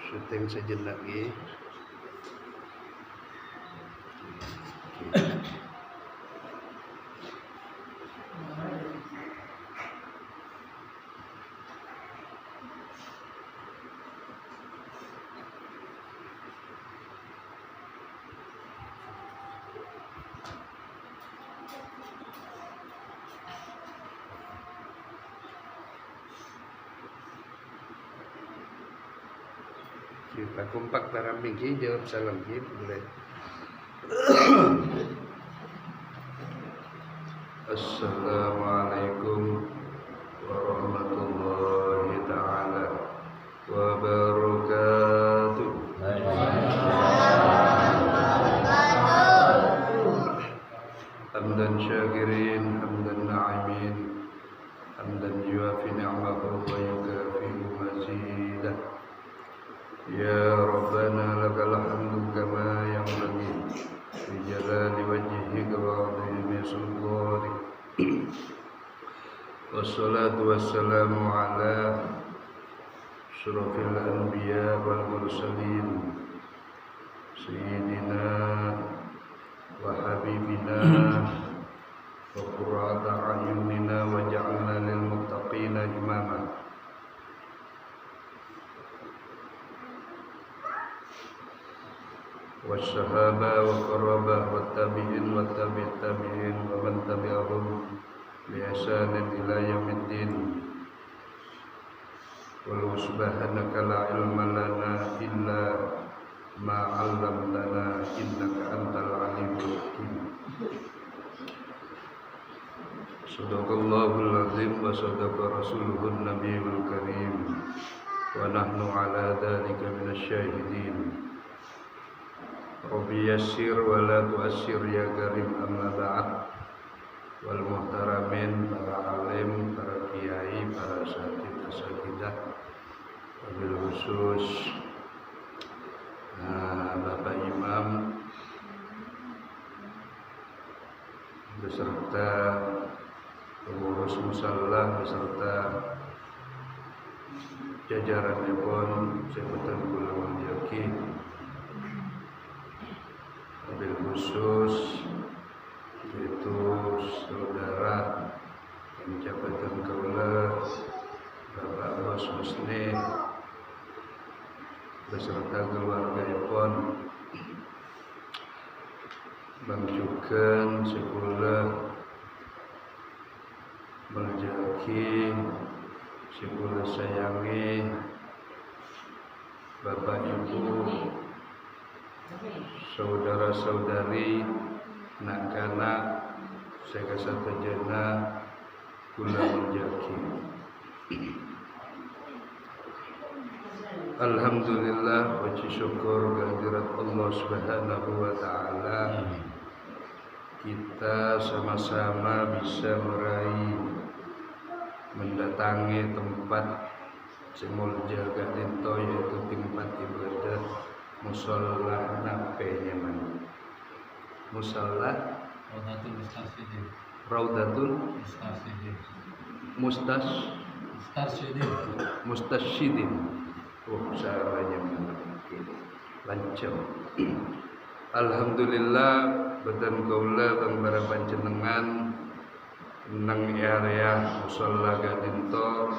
syuting sejenak lagi. Kita kompak taraming jawab salam boleh. Assalamualaikum warahmatullahi ta'ala wabarakatuh. Hamdan syakirin, hamdan na'imin, hamdan yuafi ni'amahu wa yukafi'u mazidah. Ya Rabbana lakal hamdu kama yanbaghi li jalali wajhika wa 'azimi sultanik. Wassalatu wassalamu ala asyrafil anbiya wal mursalin sayyidina wa habibina wa qurrata a'yunina wa ja'alna lil muttaqina imama. Wassahabah wa qarabah wa tabi'in wa tabi'it tabi'in wa man tabi'ahum bi ihsanin ila yaumiddin. Wa subhanaka la ilma lana illa ma 'allamtana innaka antal alimul hakim. Shadaqallahul azim wa sadaqa rasuluhun nabiyul karim wa nahnu ala dzalika minasy syahidin. Rabbi yassir wa la tu'assir ya karim, amma ba'd. Wal muhtaramin, para alim, para kiai, para asatidz asatidzah, wabil khusus Bapak Imam beserta pengurus musalla beserta jajarannya pun Jabatan Ulama Jaki, wabil khusus yaitu saudara yang Jabatan Kaula Bapak Bos Musni beserta keluarga pun Bang Jugan sekolah Meljaki sekolah sayangi Bapak Ibu saudara-saudari nak-kanak saya satu jana kula menjaki. Alhamdulillah, puji syukur kehadirat Allah Subhanahu wa taala. Kita sama-sama bisa meraih mendatangi tempat semulja gadinto, yaitu tempat ibadah musalla nape nyaman. Musalla Raudatul Mustarsyidin. Oh, caranya lancar. Alhamdulillah, badan kaula bang bara panjenengan nang area musalla gadinto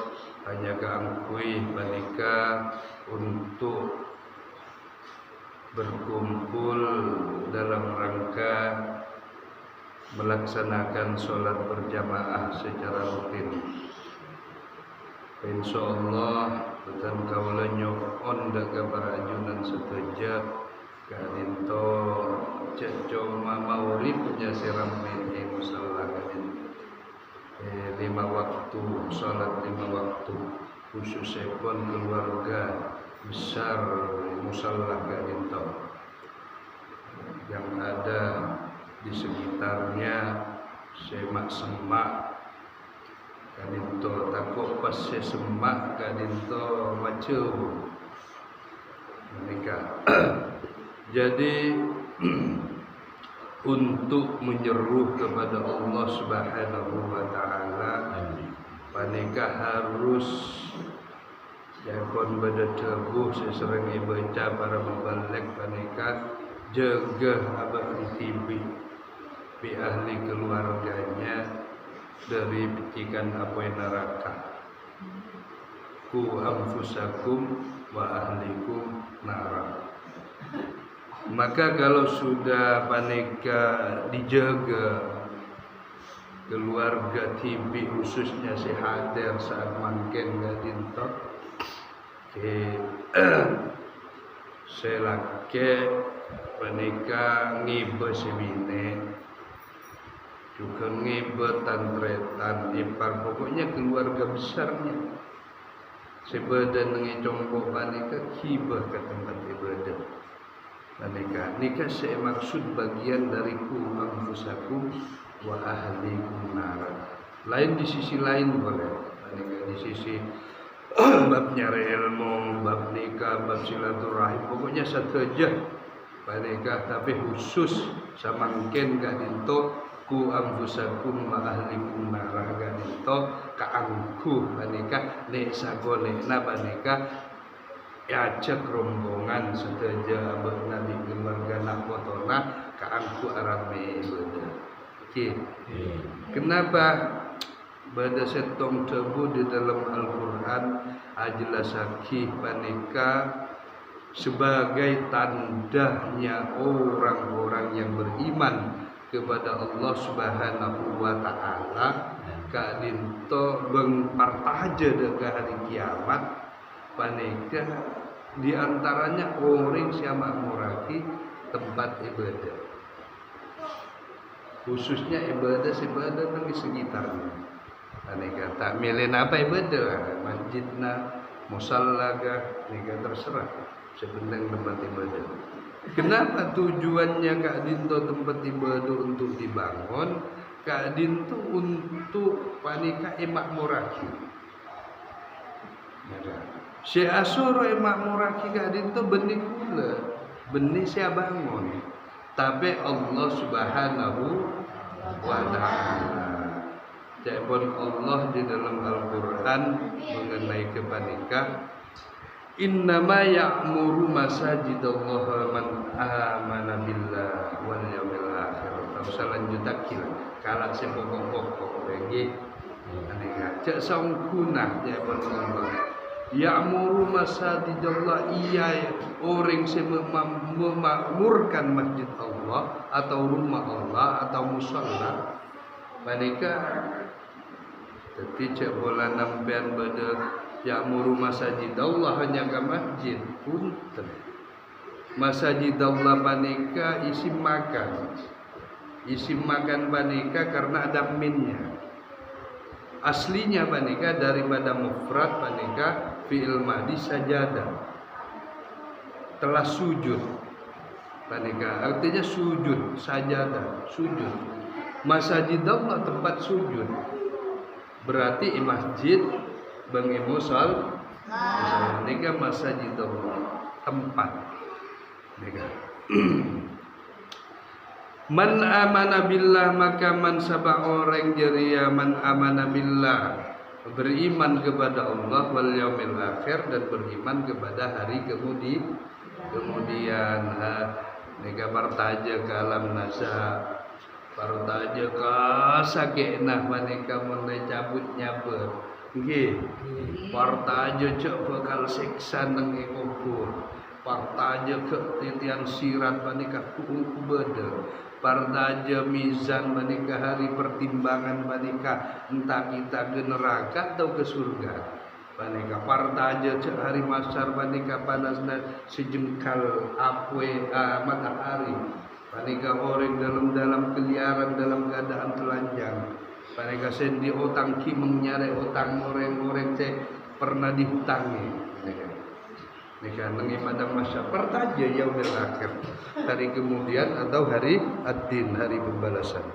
hanya kaangkui banika untuk berkumpul dalam rangka melaksanakan sholat berjamaah secara rutin. Insyaallah betan kaula nyokon daga para ajunan setuja kadinto cecoma maulid punya siramai musalla kadin 5 waktu sholat 5 waktu khususnya pun keluarga besar musalla kadinto yang ada di sekitarnya semak-semak kadinto takut pas semak kadinto macam menikah. Jadi untuk menyeru kepada Allah Subhanahu wa taala, panikah harus Jepun beda tebuh sesering baca para mubalik panika jaga abah tibi bi ahli keluarganya dari petikan api neraka. Ku anfusakum wa ahlikum nara. Maka kalau sudah panika dijaga keluarga tibi khususnya si hadir saat mangken gadinto selake panika ngibe semine juga ngibe tantretan ipar pokoknya keluarga besarnya sebadan ngecongkok panika hibah ke tempat ibadah panika nikah saya maksud bagian dari ku anfusakum wa ahlikum nar. Lain di sisi lain boleh panika di sisi bab nyari ilmu, bab nikah, bab silaturahim, pokoknya satu aja panika tapi khusus samangken gadinto ku anfusakum wa ahlikum nar gadinto kaangku panika nek sagonena panika ajak rombongan sedaja abah nabi keluarga nakotona kaangku arame ibadah. Oke. Kenapa pada setong tebu di dalam Al-Quran ajelasaki panika sebagai tandanya orang-orang yang beriman kepada Allah Subhanahu wa taala kadinto bengpartaja dekat hari kiamat panika diantaranya orang siapa muraki tempat ibadah khususnya ibadah di sekitarnya. Nika tak milih apa ibadah, masjidna, musallaga, nika terserah sebenarnya tempat ibadah. Kenapa tujuannya Kak Dinto tempat ibadah untuk dibangun? Kak Dinto untuk panika emak muraki. Si asuro emak muraki Kak Dinto benih kula, benih saya bangun. Tapi Allah Subhanahu wa taala Jabon Allah di dalam Al-Quran mengenai kepanika innama ya'muru masajidallah man amana billah wal yaumil akhir. Terus selanjutnya kalau sepokok-pokok lagi panika cek sangkunah jabon Allah ya'muru masajidallah iya orang yang memakmurkan masjid Allah atau rumah Allah atau musalla panika tapi cek bola nampian pada ya'muru masajidallah hanya ke masjid punten masajidallah panika isim makan panika karena ada minnya aslinya panika daripada mufrad panika fi'il madhi sajadah telah sujud panika artinya sujud sajadah sujud masajidallah tempat sujud berarti masjid bangi musal nika masajidallah tempat nika man amana billah maka man sabah orang jeria man amana billah beriman kepada Allah wal yaumil akhir dan beriman kepada hari kemudian nika partaja ke alam nasa partaja ka sakena manika mun cabut nyaber nggih partaja cek bakal siksa nang kubur partaja ke titian sirat manika kubeda partaja mizan manika hari pertimbangan manika entah kita ke neraka atau ke surga manika partaja cek hari masyar manika panasna sejengkal apwe matahari panika orang dalam keliaran dalam keadaan telanjang panika sendi utang ki mengyare utang orang-orang teh pernah dihutangi nika nengi pada masa pertaja yaumil akhir hari kemudian atau hari ad-din hari pembalasan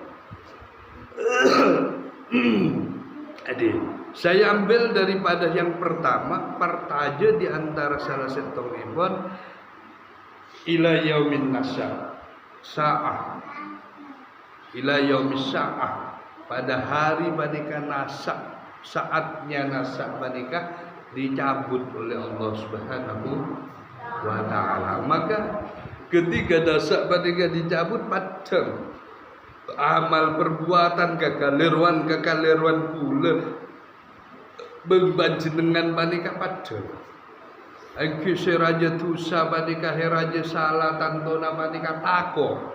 Adik saya ambil daripada yang pertama pertaja di antara salah satu ibon ila yaumin nasa sa'ah ila yaumis sa'ah pada hari panika nasa saatnya nasa panika dicabut oleh Allah Subhanahu wa taala. Maka ketika dosa panika dicabut padang amal perbuatan kekaliruan kula bebanjenengan panika padang. Angki seraja dosa panika heraja salah tantona panika tako.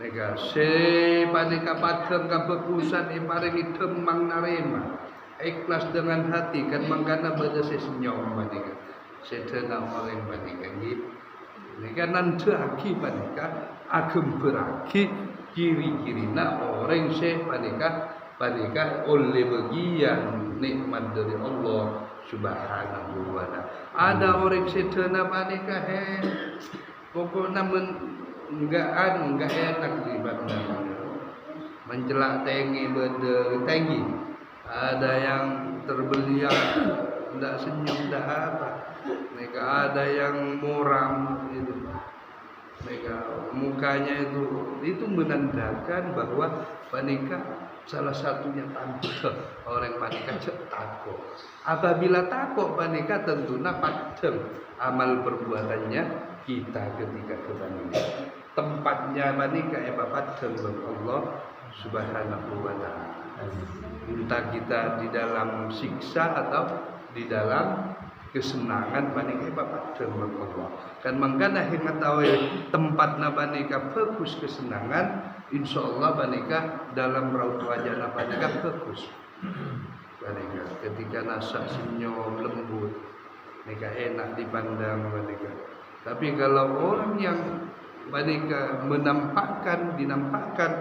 Nega se panika padang kabepusan iparingi demang narema. Ikhlas dengan hati kan mangkana bada sesenyum panika. Sedena orang panika gitu. Nika nandhaki panika agem beraki kiri-kirina orang se panika oleh bagian nikmat dari Allah Subhanahu wa taala. Ada orang sedena panika pokoknya enggak enak di badan. Mencelak tengi beda tengi. Ada yang terbeliak enggak senyum enggak apa. Mereka ada yang muram itu. Mereka mukanya itu menandakan bahwa panika salah satunya tanda orang panika takut. Apabila takut panika tentunya padang amal perbuatannya kita ketika kepanika. Tempatnya panika padang Allah Subhanahu wa taala. Entah kita di dalam siksa atau di dalam kesenangan panika padang Allah. Kan mangkana ngetahui tempatna panika fokus kesenangan, insyaallah panika dalam raut wajahna panika fokus. Panika ketika nasa senyum lembut, panika enak dipandang panika. Tapi kalau orang yang panika dinampakkan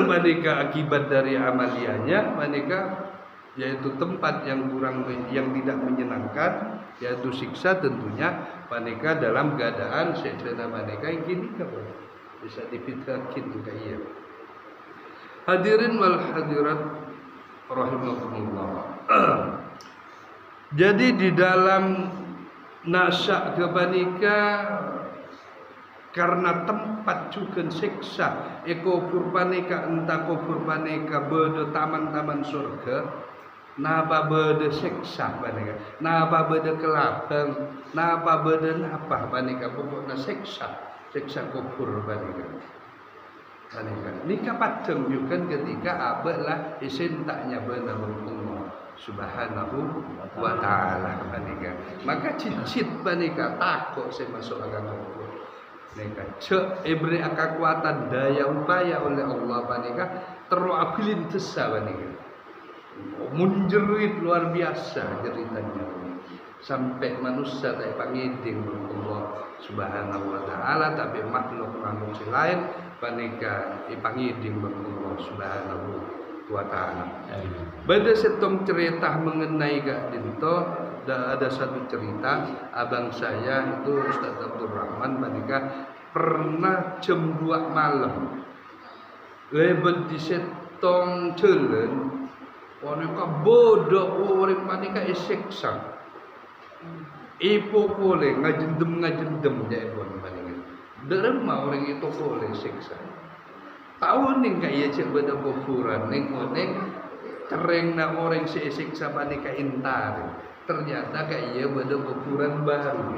panika akibat dari amaliannya panika yaitu tempat yang tidak menyenangkan, yaitu siksa tentunya panika dalam keadaan sedena panika gini bisa dipikirkan juga iya. Hadirin wal hadirat rahimakumullah. Jadi di dalam nasa kepanika karena tempat juga siksa kubur panika entah kubur panika beda taman-taman surga. Napa beda siksa panika, napa beda kelabang, napa beda napa panika pokokna siksa kubur panika. Nika padang juga ketika abah isin taknya benar Allah Subhanahu wa taala panika. Maka cicit panika takut saya masuk agama kubur. Nika cek ibri kekuatan daya upaya oleh Allah panika teroabilin tesa panika. Menjerit luar biasa ceritanya sampai manusia tak pangiding Allah Subhanahu wa taala tapi makhluk lain panika ipangiding Allah Subhanahu wa taala. Beda setong cerita mengenai Kak Dinto, ada satu cerita abang saya itu Ustaz Abdul Rahman panika pernah jam 2 malam lebet di setong celen panika bodoh orang panika isiksa. Ipo boleh ngajendem ya ibu panika. Derma orang itu boleh siksa. Tahu ning kaya cek beda kuburan ning tereng na orang siksa panika intar. Ternyata kaya beda kuburan baru.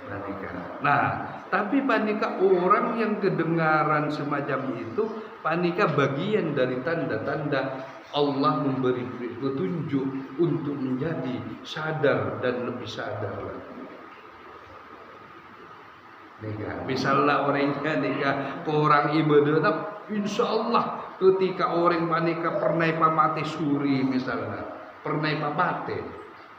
Panika. Nah, tapi panika orang yang kedengaran semacam itu panika bagian dari tanda-tanda Allah memberi petunjuk untuk menjadi sadar dan lebih sadar lagi. Misalnya orangnya orang ibadah, insya Allah ketika orang panika pernah pamati suri misalnya, pernah pamati,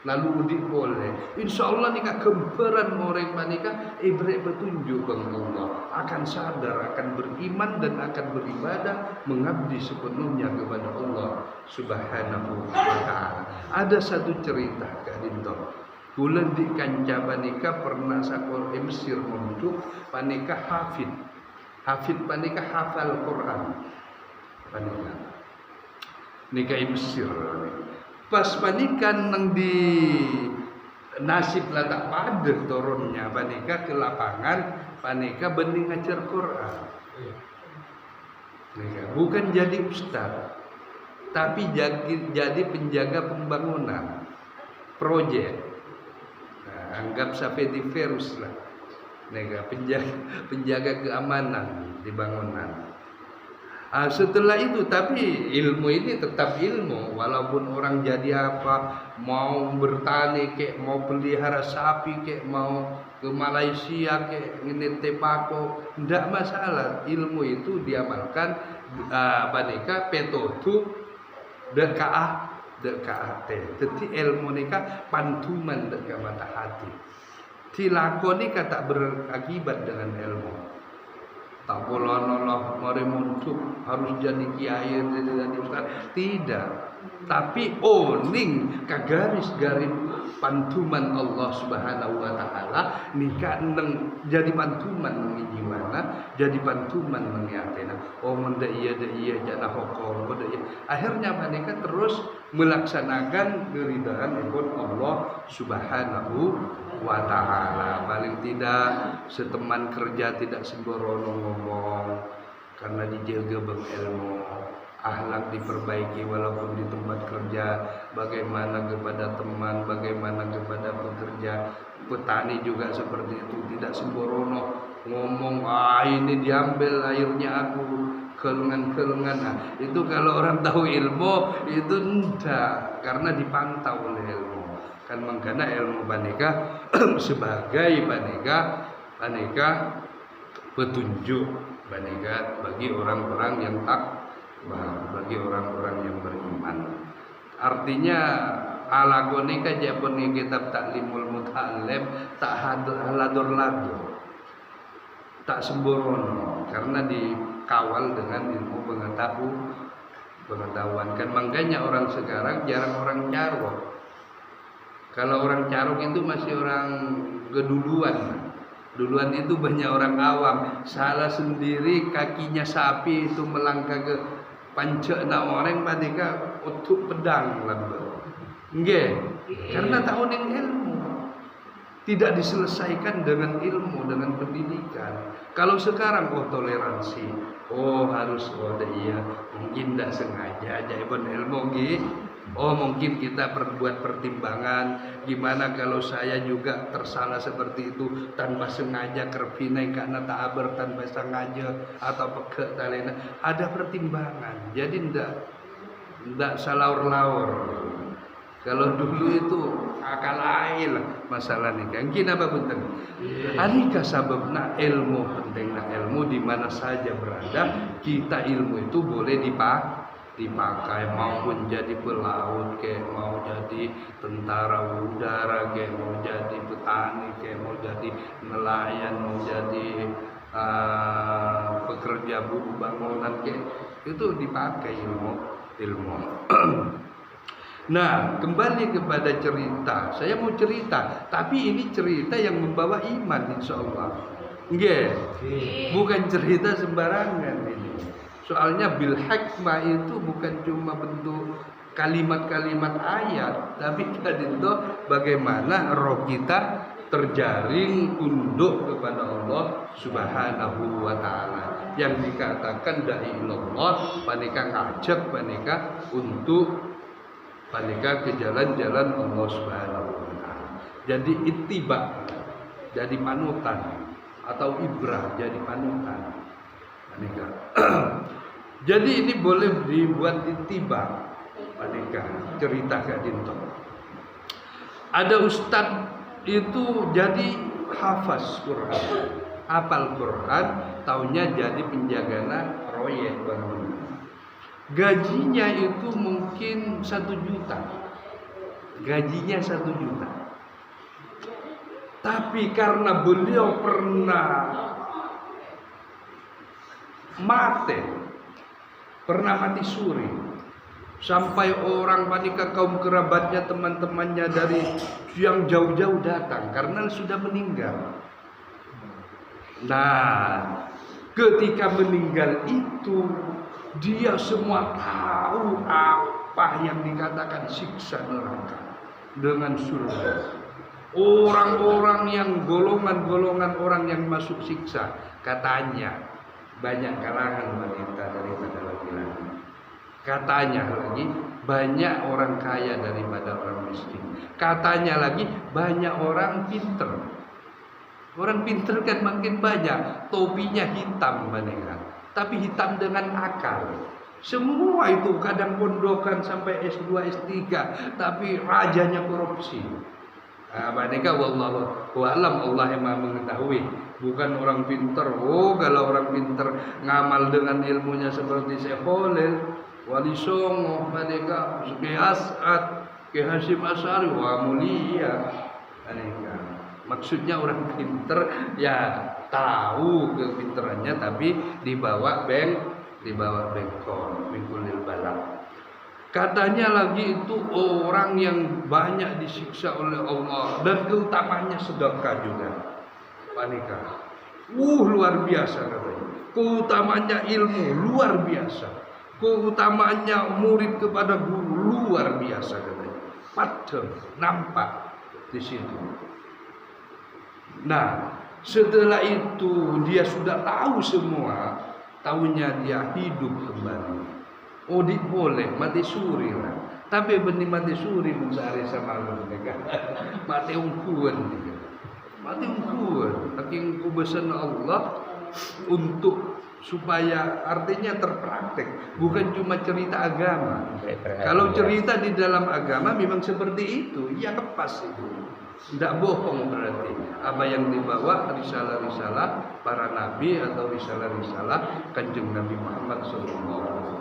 lalu udik boleh. Insya Allah nika gembaran orang panika ibrik petunjuk bang Allah akan sadar, akan beriman dan akan beribadah mengabdi sepenuhnya kepada Allah Subhanahu wa taala. Ada satu cerita Kak Dinto. Bulan di kanca panika pernah sakor Mesir untuk panika hafid panika hafal Quran panika nika Mesir pas panika nang di nasib lah tak pada turunnya panika ke lapangan panika bening ngajar Quran nika bukan jadi ustaz tapi jadi penjaga pembangunan. proyek. Nah, anggap seperti virus lah. Nega penjaga keamanan di bangunan. Setelah itu, tapi ilmu ini tetap ilmu, walaupun orang jadi apa, mau bertani kek, mau pelihara sapi kek, mau ke Malaysia kek, ini tepako, tidak masalah. Ilmu itu diamalkan baneka petotu dekaah teh. Jadi ilmu nika pantuman dekat mata hati. Tilakoni kata berakibat dengan ilmu. Tak boleh noloh mari muncul harus jadi kiai jadi ustaz. Tidak. Tapi oning kagaris-garis pantuman Allah Subhanahu wa taala nika neng jadi pantuman mengi jiwana, jadi pantuman mengi atena. Oh menda iya jana hokol, menda iya. Akhirnya mereka terus melaksanakan keridhaan ikut Allah Subhanahu wa ta'ala. Paling tidak seteman kerja tidak sembrono ngomong karena dijaga berilmu, akhlak diperbaiki walaupun di tempat kerja, bagaimana kepada teman, bagaimana kepada pekerja. Petani juga seperti itu, tidak sembrono ngomong ini diambil airnya aku kelengan-kelengan. Nah, itu kalau orang tahu ilmu itu enggak, karena dipantau oleh ilmu. Kan mengkana ilmu baneka sebagai baneka petunjuk baneka bagi orang-orang yang bagi orang-orang yang beriman. Artinya ala goneka japone kitab taklimul muta'allim tak hadur-ladur, tak sembrono, karena dikawal dengan ilmu pengetahuan. Kan makanya orang sekarang jarang orang carok. Kalau orang carok itu masih orang keduluan. Duluan itu banyak orang awam. Salah sendiri kakinya sapi itu melangkah ke pancakna orang padika untuk pedang lambat. Nggih, karena tahun yang ilmu tidak diselesaikan dengan ilmu, dengan pendidikan. Kalau sekarang toleransi, harus iya, mungkin tidak sengaja aja ibn ilmu nggih. Mungkin kita buat pertimbangan gimana kalau saya juga tersalah seperti itu tanpa sengaja kerpinai karena tak abar tanpa sengaja atau peke talena, ada pertimbangan. Jadi ndak salaur-laur. Kalau dulu itu akal lain masalah nih kan kina apa penting. Adika sababna ilmu pentingna ilmu di mana saja berada, kita ilmu itu boleh dipakai, maupun jadi pelaut kayak mau jadi tentara udara kayak mau jadi petani kayak mau jadi nelayan, mau jadi pekerja buruh bangunan kayak itu dipakai ilmu. Nah, kembali kepada cerita. Saya mau cerita, tapi ini cerita yang membawa iman insyaallah. Nggih. Bukan cerita sembarangan ini. Soalnya bil hikmah itu bukan cuma bentuk kalimat-kalimat ayat, tapi tadi itu bagaimana roh kita terjaring tunduk kepada Allah Subhanahu wa taala. Yang dikatakan dai ilallah, panika ngajak panika untuk panika ke jalan-jalan Allah Subhanahu wa taala. Jadi ittiba, jadi panutan, atau ibrah, jadi panutan. Panika. Jadi ini boleh dibuat ittiba, panika cerita Kak Dinto. Ada ustadz itu jadi hafaz Quran, hafal Quran, taunya jadi penjagana proyek bangunan. Gajinya itu mungkin 1 juta. Gajinya 1 juta. Tapi karena beliau pernah mati suri, sampai orang panika kaum kerabatnya, teman-temannya dari yang jauh-jauh datang karena sudah meninggal. Nah, ketika meninggal itu dia semua tahu apa yang dikatakan siksa neraka dengan surga. Orang-orang yang golongan orang yang masuk siksa, katanya banyak kalangan wanita daripada laki-laki. Katanya lagi banyak orang kaya daripada orang miskin. Katanya lagi banyak orang pinter. Orang pinter kan makin banyak, topinya hitam mereka, tapi hitam dengan akal. Semua itu kadang pondokan sampai S2, S3, tapi rajanya korupsi. Mereka wallahu a'lam, Allah yang Maha mengetahui. Bukan orang pinter. Oh, kalau orang pinter ngamal dengan ilmunya seperti Syekh Khalil, Wali Songo, mereka Syekh As'ad, Syekh Hasyim Asy'ari, wah mulia. Mereka maksudnya orang pinter ya tahu kepinterannya, tapi dibawa bengkol balap. Katanya lagi itu orang yang banyak disiksa oleh Allah dan keutamanya sedekah juga. Panika. Luar biasa katanya. Keutamanya ilmu luar biasa. Keutamanya murid kepada guru luar biasa katanya. Padahal nampak di situ. Nah, setelah itu dia sudah tahu semua, tahunya dia hidup kembali. Oh, boleh mati suri lah. Tapi benih mati suri mencari sama mereka. Mati ungkuan juga. Mati ungkuan. Saking kubesan Allah untuk supaya artinya terpraktek, bukan cuma cerita agama. Kalau cerita di dalam agama memang seperti itu, ya lepas itu. Tidak bohong berarti apa yang dibawa risalah-risalah para nabi atau risalah-risalah Kanjeng Nabi Muhammad SAW.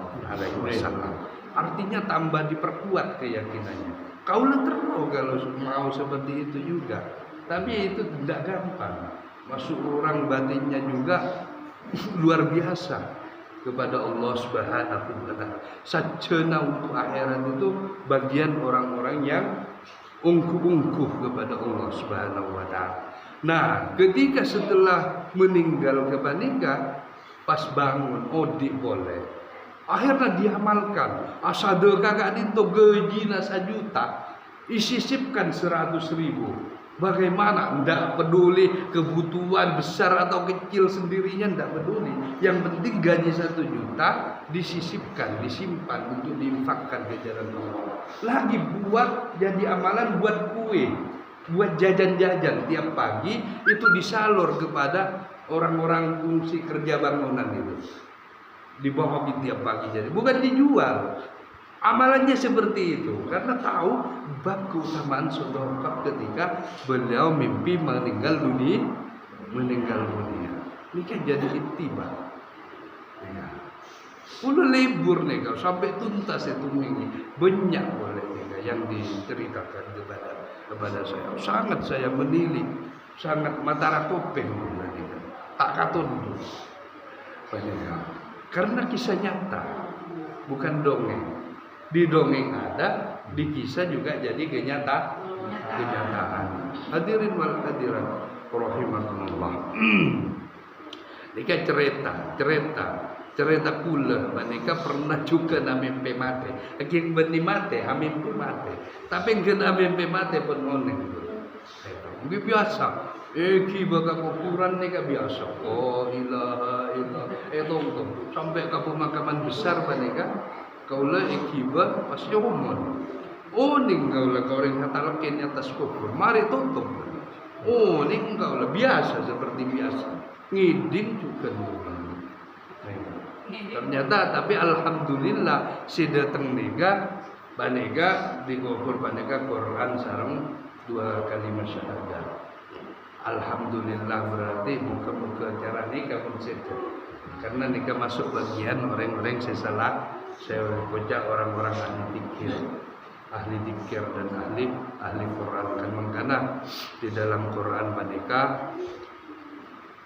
Artinya tambah diperkuat keyakinannya. Kaulah terus kalau mau seperti itu juga. Tapi itu tidak gampang. Masuk orang batinnya juga luar biasa kepada Allah Subhanahu wa taala. Sajana untuk akhirat itu bagian orang-orang yang ungkuh-ungkuh kepada Allah Subhanahu wa taala. Nah, ketika setelah meninggal kepanika, pas bangun odik boleh. Akhirnya diamalkan. Asade kakak itu gajinya 1 juta, isisipkan 100.000. Bagaimana? Tidak peduli kebutuhan besar atau kecil sendirinya, tidak peduli. Yang penting gaji 1 juta disisipkan, disimpan untuk diinfakkan ke jalan Allah. Lagi buat jadi amalan, buat kue, buat jajan-jajan tiap pagi itu disalur kepada orang-orang fungsi kerja bangunan itu. Dibawa tiap pagi jadi, bukan dijual. Amalannya seperti itu karena tahu bab keutamaan sedekah ketika beliau mimpi meninggal dunia. Ini kan jadi ittiba. Ya. Udah libur nih kau sampai tuntas itu minggu banyak boleh nih yang diceritakan kepada saya. Sangat saya menilik, sangat mata kuping tak katunduk. Karena kisah nyata, bukan dongeng. Di dongeng ada, di kisah juga jadi kenyataan. Hadirin wal hadirat rahimakumullah. Ini kan cerita kula mereka pernah juga mimpi mati. Aking beni mati, mimpi mati. Tapi kena mimpi mati pun moning. Ini biasa. Eki baka kuburan ni ka biasa. Oh ilaha illallah. Tong sampai ke pemakaman besar mereka. Kaulah ikiba pas umur. Oh ning kaulah kau yang hatalakin atas kubur. Mari tutup. Oh ning kaulah biasa seperti biasa. Ngiding juga ternyata tapi alhamdulillah si dateng nega banega di kubur banega Quran sareng 2 kalimat syahadat. Alhamdulillah berarti muka-muka acara nikah pun saja. Karena nikah masuk bagian orang-orang saya kocak orang-orang ahli dzikir dan ahli Quran kan mengkana di dalam Quran menikah,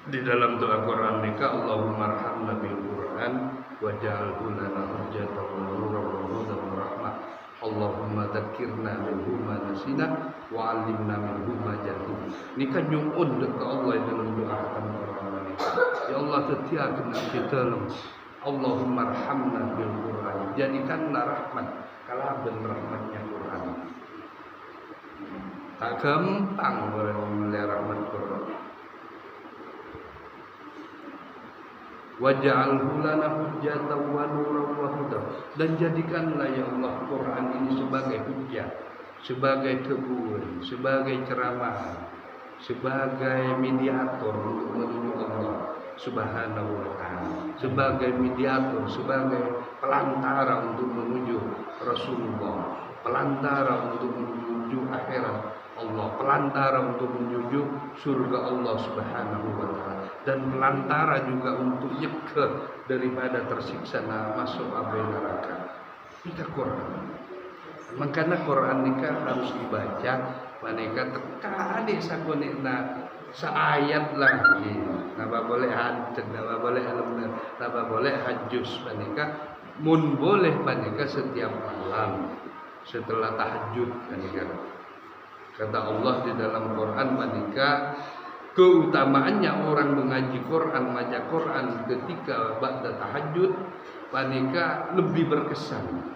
di dalam doa Quran nikah Allahumma arhamna bil Quran waj'alhu lana hujjatan wa nuran wa hudan wa rahmah. Allahumma dzakirna minhu ma nasina wa 'allimna minhu ma jahilna. Nikah nyuun ke Allah dalam doa Quran nikah. Ya Allah setiakan kita Allahumma arhamna bil Quran. Jadikanlah rahmat kalah ben rahmatnya Quran. Tak gampang orang memelihara rahmat Quran. waj'alhu lana hujjatan wa nuran wa huda, dan jadikanlah ya Allah Quran ini sebagai hujjah, sebagai teguran, sebagai ceramah, sebagai mediator untuk menuju Allah Subhanahu wa taala, sebagai mediator, sebagai pelantara untuk menuju Rasulullah, pelantara untuk menuju akhirat Allah, pelantara untuk menuju surga Allah Subhanahu wa taala, dan pelantara juga untuk nyegah daripada tersiksa masuk api neraka. Ini Quran. Makanya Quran ini harus dibaca, maneka tekane sakonena seayat lagi. Napa boleh hajat, napa boleh alumna, napa boleh hajus, maneka mun boleh maneka setiap malam setelah tahajud maneka. Kata Allah di dalam Quran maneka, keutamaannya orang mengaji Quran, baca Quran ketika ba'da tahajud maneka lebih berkesan.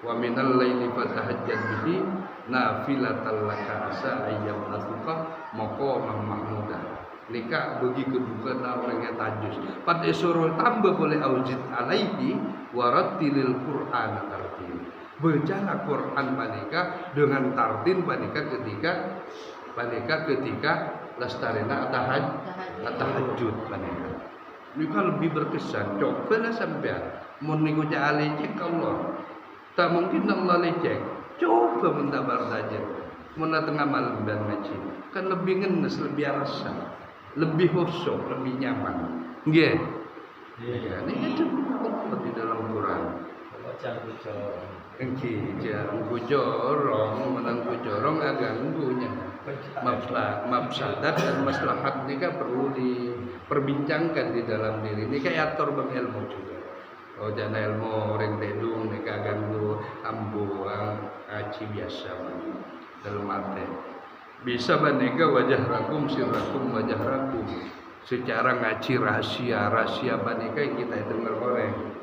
Wa minal laili fatahajjad bihi nafilatan laka asa ayyam atuqa maqaman mahmudah. Nika bagi kedua orang yang tajus. Pada suruh tambah boleh aujid alaihi warattilil Qur'an tartil. Bacalah Quran panika dengan tartil panika ketika lastarina tahajud panika. Nika lebih berkesan. Cobalah sampean mun niku jale cek Allah. Tak mungkin Allah lecek. Coba mendabar saja. Muna tengah malam dan ngaji. Kan lebih ngenes, lebih rasa, lebih khusyuk, lebih nyaman. Nggih. Iya, ini ada di dalam Quran. Engki jarang jorong, menang jorong agak nggunya. Mafsadat dan maslahat ini kan perlu diperbincangkan di dalam diri. Ini kayak atur ilmu juga. Oh jana ilmu orang dedung mereka ganggu ambu ngaji biasa dalam arti bisa banega wajah rakum sirakum wajah rakum secara ngaji rahasia banega yang kita dengar orang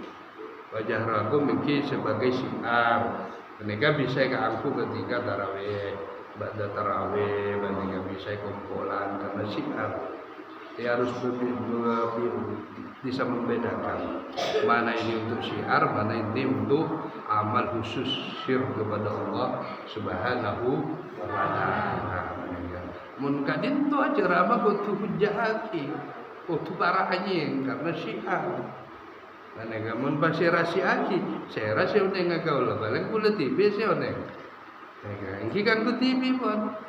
wajah rakum mungkin sebagai syiar banega bisa keangku ketika tarawih ba'da tarawih banega bisa kumpulan karena syiar dia harus bisa membedakan mana ini untuk syiar, mana ini untuk amal khusus syir kepada Allah Subhanahu wa taala. Mun kadin tu acara apa kudu hujjahati, kudu parahnya karena syiar. Mana mun pasti rahasiaji, saya rahsia udah ngagaul balik pula TV saya udah. Nega, ini kan ku TV pun.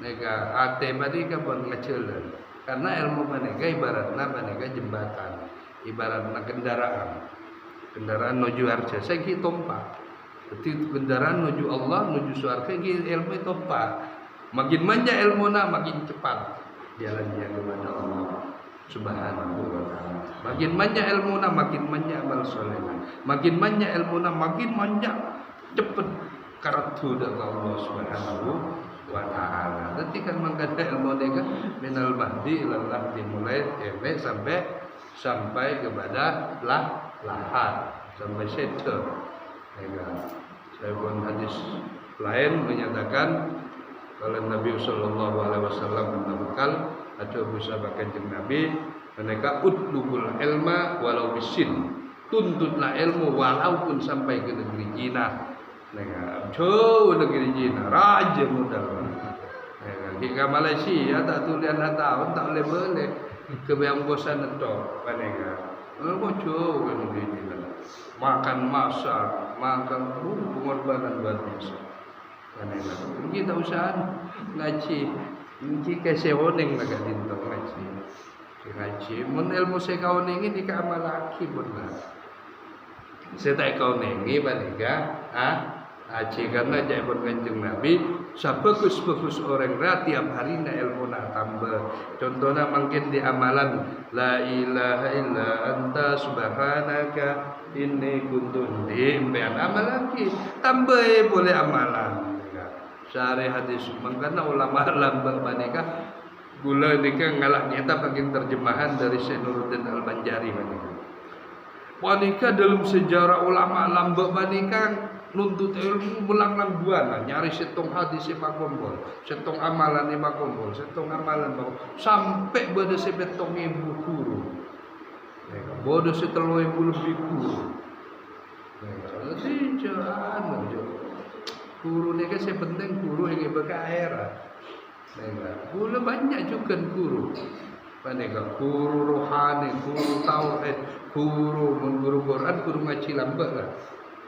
Nega, ate badi kan pun ngecelan. Karena ilmu manega ibaratnya manega jembatan, ibaratnya kendaraan menuju arca. Saya ki tompak. Jadi kendaraan menuju Allah, menuju surga ki ilmu tompak. Makin manja ilmuna makin cepat jalannya kepada Allah Subhanahu wa taala. Makin manja ilmuna makin manja amal solehna. Makin manja ilmuna makin manja cepat karatu dari Allah Subhanahu wa ta'ala. Nanti kan mengkata ilmu mereka minal mahdi ilallah dimulai sampai kepada lahat sampai seter. Saya pun hadis lain menyatakan kalau Nabi Sallallahu Alaihi Wasallam menambahkan atau bisa kanjeng Nabi mereka utlubul ilma walau bisin, tuntutlah ilmu walaupun sampai ke negeri Cina. Jauh negeri Cina, raja modal. Jika Malaysia tak tulian tahun tak boleh kebayang bosan itu, panega. Jauh ke negeri Cina. Makan masak, makan pengorbanan buat masak. Panega. Kita usaha ngaji, jika seoneng naga dintong ngaji. Mun ilmu sekaoneng ini keamal laki benar. Saya tak kaonengi panega, Aji karena jahit kanjeng Nabi sebagus-bagus orang tiap hari na ilmu nak tambah. Contohnya mungkin di amalan la ilaha illa anta subhanaka inni kuntu impian amal lagi tambah boleh amalan. Syarih hadis mengkana ulama lambang maneka gula nika ngalah nyata bagian terjemahan dari Syekh Nuruddin Al-Banjari maneka. Wanita dalam sejarah ulama lambang maneka nuntut ilmu melanglang buana nyari setong hadis Pak Kumpul, setong amalan Pak Kumpul, setong amalan Pak sampai pada sebetong ibu guru bodoh setelah ibu lebih guru. Jadi jangan guru ni kan saya penting guru yang berkairan. Guru banyak juga guru. Panega guru rohani, guru tauhid, guru Quran, guru ngaji lambat lah.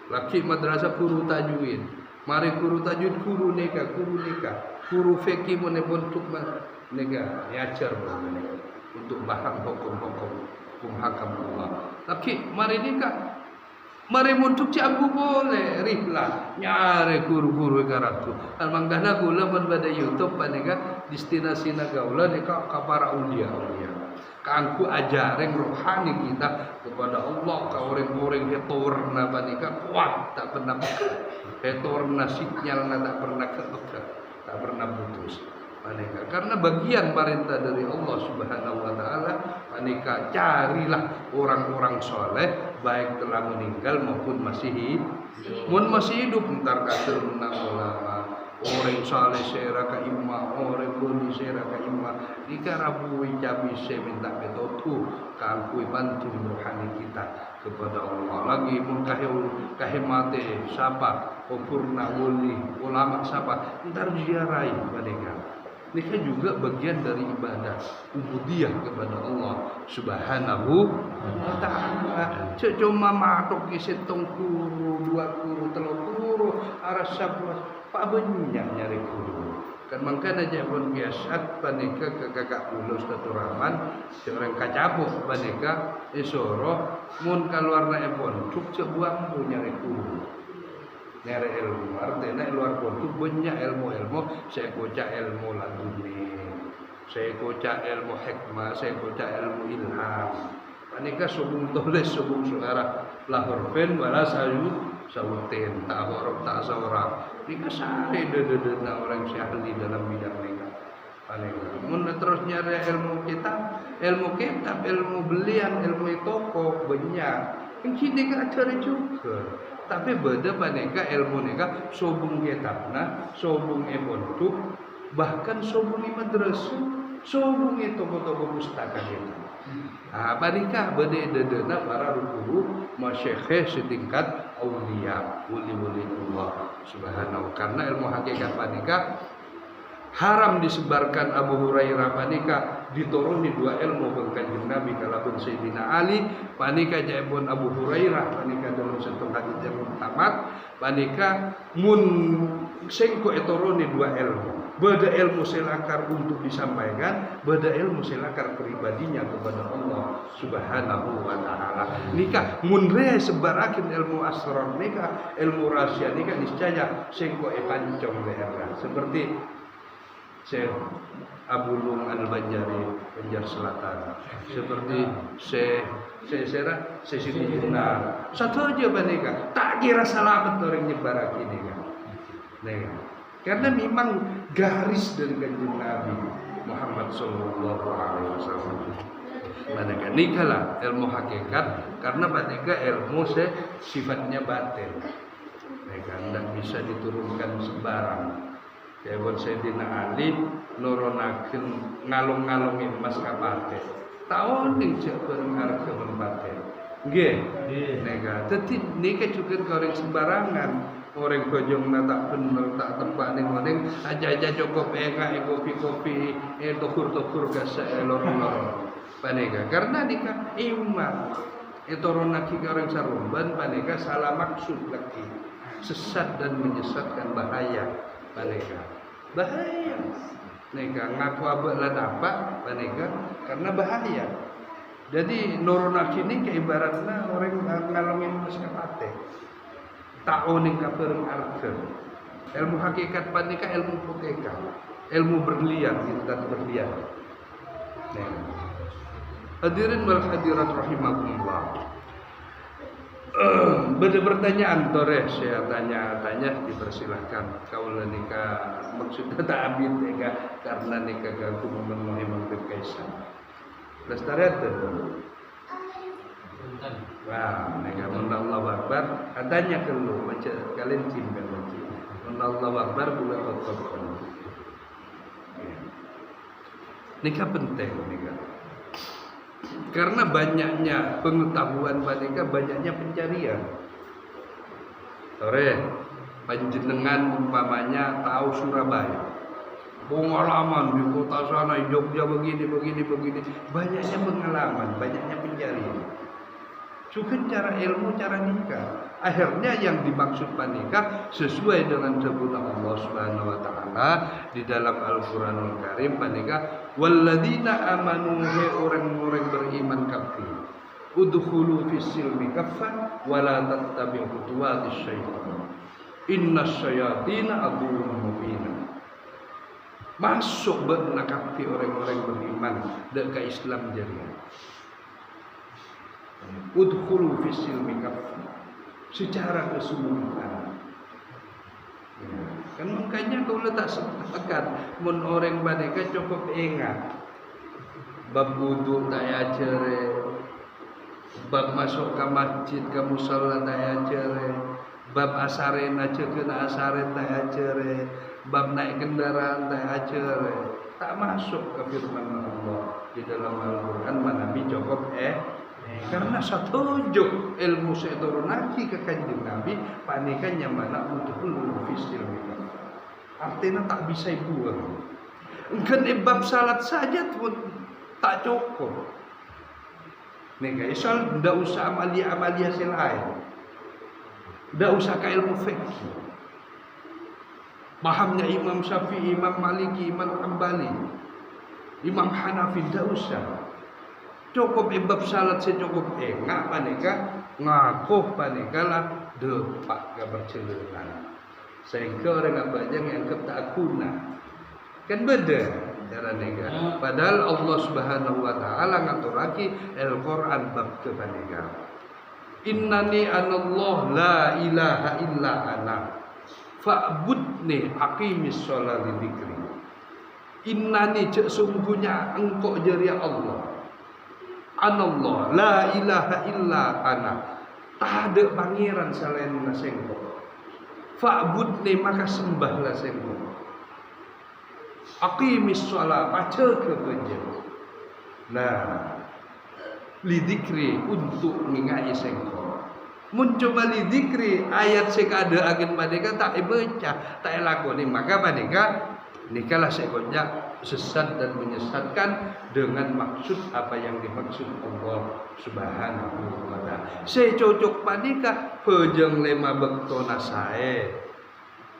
Laki madrasah guru tajwid. Mari guru tajwid, guru nikah, guru fikih pun untuk nega ajar untuk bahang hukum hakam Allah. Laki mari nikah, mari untuk cabu boleh, rihlah nyari guru-guru karatu. Almangdana gula pun pada YouTube panega destinasi nagaula nikah kapara ulia. Kangku ajaran rohani kita kepada Allah, kau orang-orang hetorna panika kuat tak pernah hetorna sinyalna tak pernah kebekat, tak pernah putus panika. Karena bagian perintah dari Allah Subhanahu wa taala panika carilah orang-orang soleh baik telah meninggal maupun masih hidup entar kasir ulama orang saleh sera ka imma orang boni sera ka imma dikarabui kami saya minta betotu kangkui bantu rohani kita kepada Allah lagi mun kahemate siapa purna wali ulama siapa entar ziarahi mereka. Ini juga bagian dari ibadah ubudiyah kepada Allah Subhanahu wa taala. Cuma matok setong guru, dua guru, telur guru, arah sabwa pak banyak nyari guru. Kan mangkana jabon biasa panika ke kakak ulus Rahman, seorang kacabuk panika isoro mun kaluarna ebon cuk cebuang tu nyari guru. Nyari ilmu, artinya luar itu banyak ilmu-ilmu. Saya baca ilmu laduni, saya baca ilmu hikmah, saya baca ilmu ilham. Panika subung tulis, subung suara lahor fen, wala sawutin, tak huruf tak sawra. Nika sari dena orang ahli dalam bidang mereka. Panika, mun terus nyari ilmu kitab, ilmu belian, ilmu toko banyak. Yang kini kan cari juga. Tapi beda paneka ilmu neka sobung kitabna, sobung ebontuk, bahkan sobung madrasah, sobung toko-toko pustaka kita. Paneka beda dedena para guru masyayikh setingkat aulia, wali-wali Allah Subhanahu. Karena ilmu hakikat paneka haram disebarkan Abu Hurairah panika dituruni dua ilmu berkanjeng Nabi kalabun Sayyidina Ali panika jaibun Abu Hurairah panika dalam satu hadis yang tamat panika mun sengko eturuni dua ilmu beda ilmu selakar untuk disampaikan beda ilmu selakar pribadinya kepada Allah Subhanahu wa taala nikah mun re sebarakin ilmu asrar nikah ilmu rahasia nikah niscaya sengko pancong daerah seperti Syekh Abu Lum Al-Banjari Banjar Selatan seperti Syekh Siti Jenar satu aja panika tak kira salamet orang nyebar ini kan karena memang garis dari kanjeng Nabi Muhammad sallallahu alaihi wasallam panika nikalah ilmu hakikat karena panika ilmu sifatnya batin tidak bisa diturunkan sembarang. Kayak Sayyidina Ali nurunaken ngalung-ngalungin emas kapate. Tahun ning jak bareng harga merpate. Nggih. Nega. Dadi nika juga goreng sembarangan. Orang bojongna tak bener tak tempat ning ngene aja-aja cukup enggak kopi-kopi tukur-tukur gasa elor-elor. Paneka karena nika iman. Etorona ki goreng sarumban paneka salah maksud lagi. Sesat dan menyesatkan bahaya. Paneka bahaya neka ngaku abak lah dapat paneka karena bahaya jadi nuruna kini keibaratnya orang ngalamin maskapate tak oning kapereng arke ilmu hakikat paneka ilmu puteka ilmu berlian intan berlian hadirin wal hadirat rahimakumullah. Beda pertanyaan tore saya tanya dipersilahkan kaulah nikah maksudnya tak abid nikah karena nikah gagu memenuhi mangkep kaisar lestariat wah nikah Allah Akbar adanya kalau macam kalian cinta macam Allah Akbar gula kotor nikah penting nikah Karena banyaknya pengetahuan panika, banyaknya pencarian. Sore panjenengan umpamanya tahu Surabaya, pengalaman di kota sana, Jogja begini, banyaknya pengalaman, banyaknya pencarian. Juga cara ilmu, cara nikah. Akhirnya yang dimaksud panikah sesuai dengan sebutan Allah Subhanahu wa taala di dalam Al-Qur'anul Karim panikah walladzina amanu orang-orang beriman kafir udkhulu fis silmi kaffan wa la tattabi'u khutuwatis syaitan innas syayatina aduwwun mubin. Masuk bernakafi orang-orang beriman dan ke Islam jariah. Udkhulu fis silmi kaffan secara keseluruhan. Ya. Kan makanya kalau tak sepakat mun orang mereka cukup ingat bab wudu tak ajare, bab masuk ke masjid ke musala tak ajare, bab asaren aja kena asaren tak ajare, bab naik kendaraan tak ajare. Tak masuk ke firman Allah di dalam Al-Qur'an Nabi cukup karena setuju ilmu saya turun lagi ke kanjeng Nabi panikannya mana untuk fisil artinya tak bisa buang. Enggak bab salat saja pun tak cukup. Nih guys, soal tidak usah amalia selain, tidak usah ke ilmu fikih. Pahamnya Imam Syafi'i, Imam Maliki, Imam Hambali, Imam Hanafi tidak usah. Cukup bab salat secukup enggak panika ngakuh panika lah depak ke berceleran sehingga orang abajang yang tak guna kan beda cara nega padahal Allah Subhanahu wa taala ngatur lagi Al-Qur'an bab ke panika innani anallah la ilaha illa ana fa'budni aqimis sholati dzikri innani sesungguhnya engkau jari Allah Anallah la ilaha illa ana tak ada pangeran selain nasengko fa'budni maka sembahlah sengko aqimis sholat baca ke penjen nah lidikri untuk mengingai sengko mencoba lidikri ayat sekada agen padeka tak baca tak lakoni maka padeka nikalah sekonya sesat dan menyesatkan dengan maksud apa yang dimaksud Allah Subhanahu wa taala. Saya cocok padika pejeng lema bektona sae.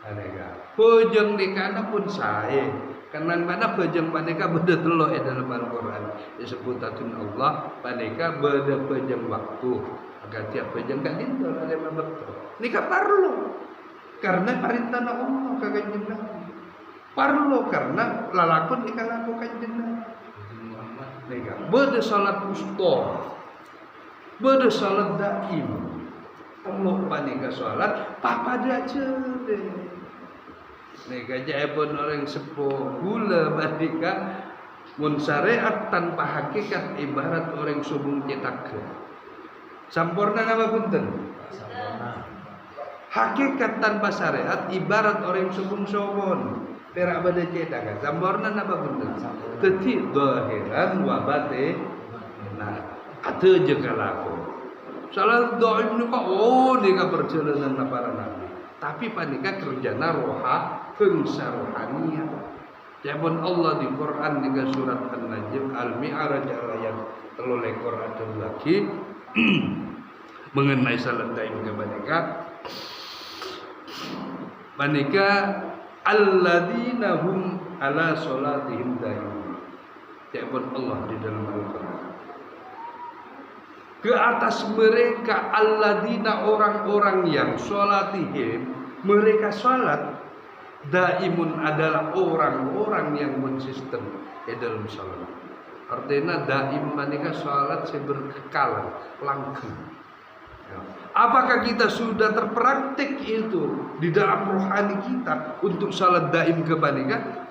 Anega. Pejeng dikana pun sae. Karena mana pejeng padika beda telo dalam Al-Qur'an. Disebutkan Allah padika beda pejeng waktu. Agar tiap pejeng kan itu lema bekto. Nika perlu. Karena perintah Allah kagak jelas. Parlo karena lalakon ikalakukan jenah. Nega beda salat usta, beda salat daim. Perlu panika salat papada aja deh. Nega jaebon orang sepuh gula panika mun syariat tanpa hakikat ibarat orang subung cetak. Sampurna apa punten? Hakikat tanpa syariat ibarat orang subung sobon. Perak pada cedakan samborna napa bener teti zahiran wa batin nah ada je kalaku salah dhaif niku nika perjalanan para nabi tapi panika kerjana roha bangsa rohania jaman Allah di Quran di surat An-Najm Al-Mi'raj ayat 3 Quran lagi mengenai salat daim ke panika alladzina hum ala sholatihim daimun. Jawaban Allah di dalam Al-Qur'an. Ke atas mereka alladzina orang-orang yang sholatihim mereka sholat daimun adalah orang-orang yang konsisten di dalam sholat. Artinya daim mereka sholat berkekalan langgeng. Apakah kita sudah terpraktik itu di dalam rohani kita untuk salat daim kebanika?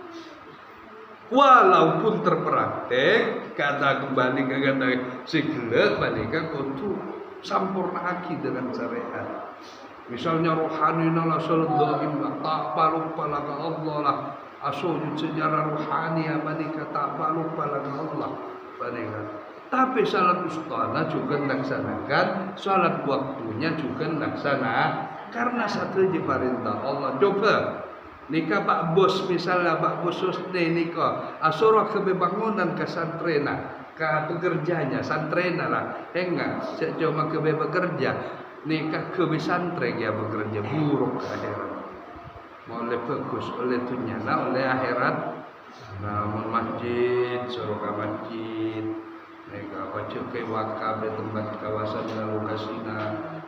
Walaupun terpraktik, kata kembali ke kata segala banika untuk sampurna lagi dengan syariat. Misalnya rohani nala salat daim tak lupa laka Allah lah. Asujud sejarah rohani banika tak lupa laka Allah banika. Tapi salat ustana juga laksanakan, salat waktunya juga laksana. Karena satu je perintah Allah. Coba nikah Pak Bos, misalnya Pak Bos Husni nikah asura kebebangunan ke santrena, ke pekerjanya santrena lah, enggak cuma kebe bekerja nikah kebe santre ya bekerja buruk ke akhirat. Oleh bagus, oleh tunyana, oleh akhirat. Namun masjid, suruh ke masjid, mereka baca ke wakaf di tempat kawasan lalu kasina,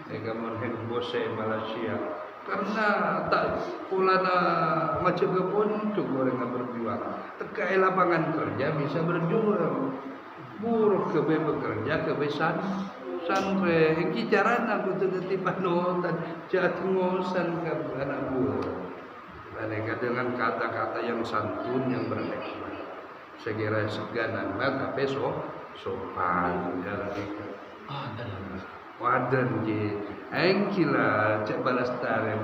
mereka menhen bose Malaysia. Karena tak pula macam ke pun cukup orang berjuang. Tekai lapangan kerja bisa berjuang. Buruk kebe bekerja kebe santre. Hingga cara nak betul tiba nonton jatuh ke anak buah. Mereka dengan kata-kata yang santun yang berhikmat. Sekira seganan tapi sopan wadan je engkila cek balas tare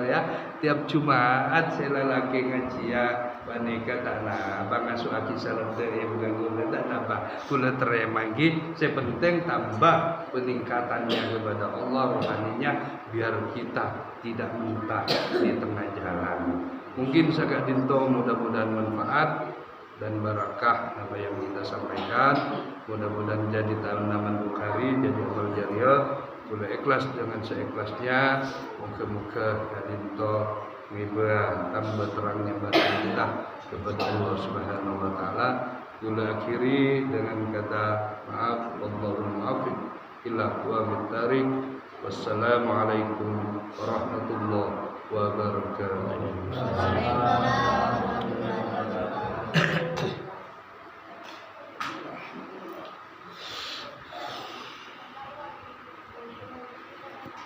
ya tiap Jumat saya lagi ngaji ya banika tanah bangasu aki salam dari mengganggu tak nambah kula terima lagi saya penting tambah peningkatannya kepada Allah rohaninya biar kita tidak minta di tengah jalan. Mungkin sagak dinto mudah-mudahan manfaat dan barakah apa yang kita sampaikan. Mudah-mudahan jadi tanaman Bukhari, jadi amal jariah. Boleh ikhlas dengan seikhlasnya. Moga-moga kadinto ngibah tambah terangnya batin kita kepada Allah Subhanahu wa taala. Kula akhiri dengan kata maaf, wallahu muwaffiq ila aqwamit thariq. Wassalamualaikum warahmatullahi